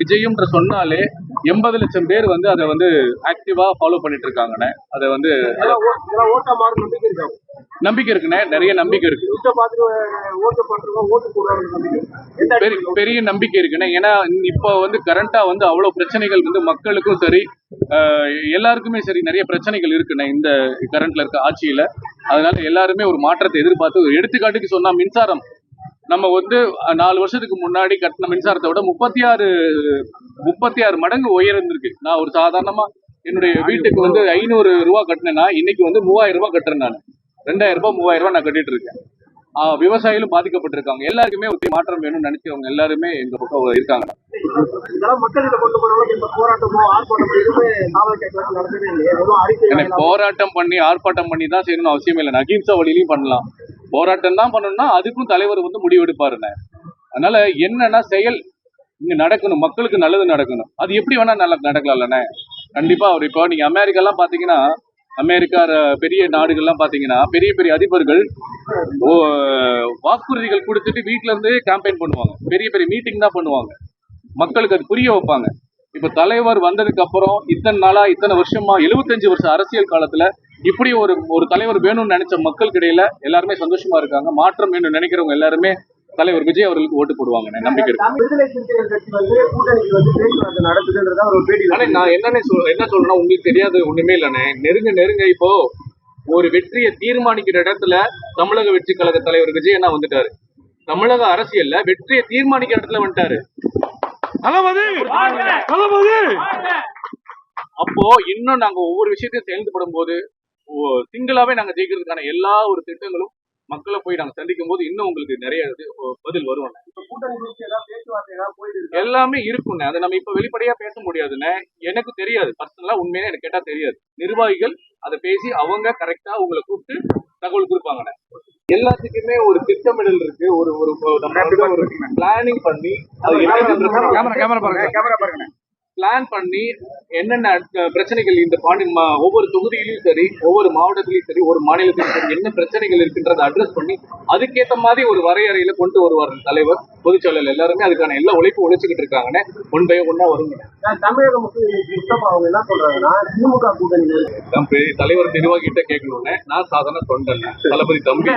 விஜயம்ன்ற சொன்னாலே 80 லட்சம் பேர் வந்து அதை வந்து ஆக்டிவா ஃபாலோ பண்ணிட்டு இருக்காங்கண்ணே. அதை வந்து நம்பிக்கை இருக்குண்ணே, நிறைய நம்பிக்கை இருக்கு, பெரிய நம்பிக்கை இருக்குண்ணே. ஏன்னா இப்போ வந்து கரண்டா வந்து அவ்வளவு பிரச்சனைகள் வந்து மக்களுக்கும் சரி எல்லாருக்குமே சரி நிறைய பிரச்சனைகள் இருக்குண்ணே இந்த கரண்ட்ல இருக்க ஆட்சியில. அதனால எல்லாருமே ஒரு மாற்றத்தை எதிர்பார்த்து, ஒரு எடுத்துக்காட்டுக்கு சொன்னா மின்சாரம் நம்ம வந்து 4 வருஷத்துக்கு முன்னாடி கட்டின மின்சாரத்தை விட 36 மடங்கு உயர்ந்திருக்கு. நான் ஒரு சாதாரணமா என்னுடைய வீட்டுக்கு வந்து 500 ரூபா கட்டினேன்னா இன்னைக்கு வந்து 3000 ரூபாய் கட்டுறேன். நான் 2000 ரூபாய் 3000 ரூபாய் நான் கட்டிட்டு இருக்கேன். விவசாயிகளும் பாதிக்கப்பட்டிருக்காங்க. எல்லாருக்குமே ஒரு மாற்றம் வேணும்னு நினைக்கிறவங்க எல்லாருமே எங்க பக்கம் இருக்காங்க. போராட்டம் பண்ணி ஆர்ப்பாட்டம் பண்ணி தான் செய்யணும்னு அவசியம் இல்லை. அகிம்சா வழியிலையும் பண்ணலாம். போராட்டம் தான் பண்ணணும்னா அதுக்கும் தலைவர் வந்து முடிவெடுப்பாருண்ணே. அதனால என்னன்னா செயல் இங்க நடக்கணும், மக்களுக்கு நல்லது நடக்கணும். அது எப்படி வேணா நல்லா நடக்கலாம்லண்ணே. கண்டிப்பா அவர் இப்போ நீங்க அமெரிக்காலாம் பாத்தீங்கன்னா, அமெரிக்கா பெரிய நாடுகள்லாம் பாத்தீங்கன்னா பெரிய பெரிய அதிபர்கள் வாக்குறுதிகள் கொடுத்துட்டு வீட்டுல இருந்து கேம்பெயின் பண்ணுவாங்க, பெரிய பெரிய மீட்டிங் தான் பண்ணுவாங்க, மக்களுக்கு அது புரிய வைப்பாங்க. இப்ப தலைவர் வந்ததுக்கு அப்புறம் இத்தனை நாளா இத்தனை வருஷமா 75 வருஷம் அரசியல் காலத்துல இப்படி ஒரு தலைவர் வேணும்னு நினைச்ச மக்களுக்கு இடையில எல்லாருமே சந்தோஷமா இருக்காங்க. மாற்றம் வேணும்னு நினைக்கிறவங்க எல்லாருமே தலைவர் விஜய் அவர்களுக்கு ஓட்டு போடுவாங்க, நம்பிக்கை இருக்கு. நான் என்ன சொல்றேன்னா உங்களுக்கு தெரியாது ஒண்ணுமே இல்லைண்ணே. நெருங்க இப்போ ஒரு வெற்றியை தீர்மானிக்கிற இடத்துல தமிழக வெற்றி கழக தலைவர் விஜய் என்ன வந்துட்டாரு. தமிழக அரசியல்ல வெற்றியை தீர்மானிக்கிற இடத்துல வந்துட்டாரு. அப்போ இன்னும் நாங்க ஒவ்வொரு விஷயத்தையும் செயல்படும் போது சிங்கிளாவே நாங்க ஜெயிக்கிறதுக்கான எல்லா ஒரு திட்டங்களும் மக்களை போய் நாங்க சந்திக்கும் போது இன்னும் உங்களுக்கு நிறைய பதில் வருவாங்க. எல்லாமே இருக்குண்ணே. அதை நம்ம இப்ப வெளிப்படையா பேச முடியாதுண்ணே. எனக்கு தெரியாது, பர்சனலா உண்மையா எனக்கு கேட்டா தெரியாது. நிர்வாகிகள் அதை பேசி அவங்க கரெக்டா உங்களை கூப்பிட்டு தகவல் கொடுப்பாங்கண்ணே. எல்லாத்துக்குமே ஒரு திட்டமிடல் இருக்கு, ஒரு பிளானிங் பண்ணி பிளான் பண்ணி என்னென்ன பிரச்சனைகள் இந்த ஒவ்வொரு தொகுதியிலும் சரி, ஒவ்வொரு மாவட்டத்திலையும் சரி, ஒரு மாநிலத்திலும் சரி என்ன பிரச்சனைகள் இருக்குன்றதை அட்ரஸ் பண்ணி அதுக்கேற்ற மாதிரி ஒரு வரையறையில கொண்டு வருவார் தலைவர், பொதுச்செயலாளர். எல்லாருமே அதுக்கான எல்லா உழைப்பு உழைச்சுக்கிட்டு இருக்காங்கன்னு ஒன் பை ஒன்னா வருங்க. தமிழக என்ன சொல்றாங்கன்னா திமுக கூட்டணி தலைவர் நிர்வாகிட்ட கேட்கணும்னு நான் சாதாரண தொண்டல் தளபதி தம்பி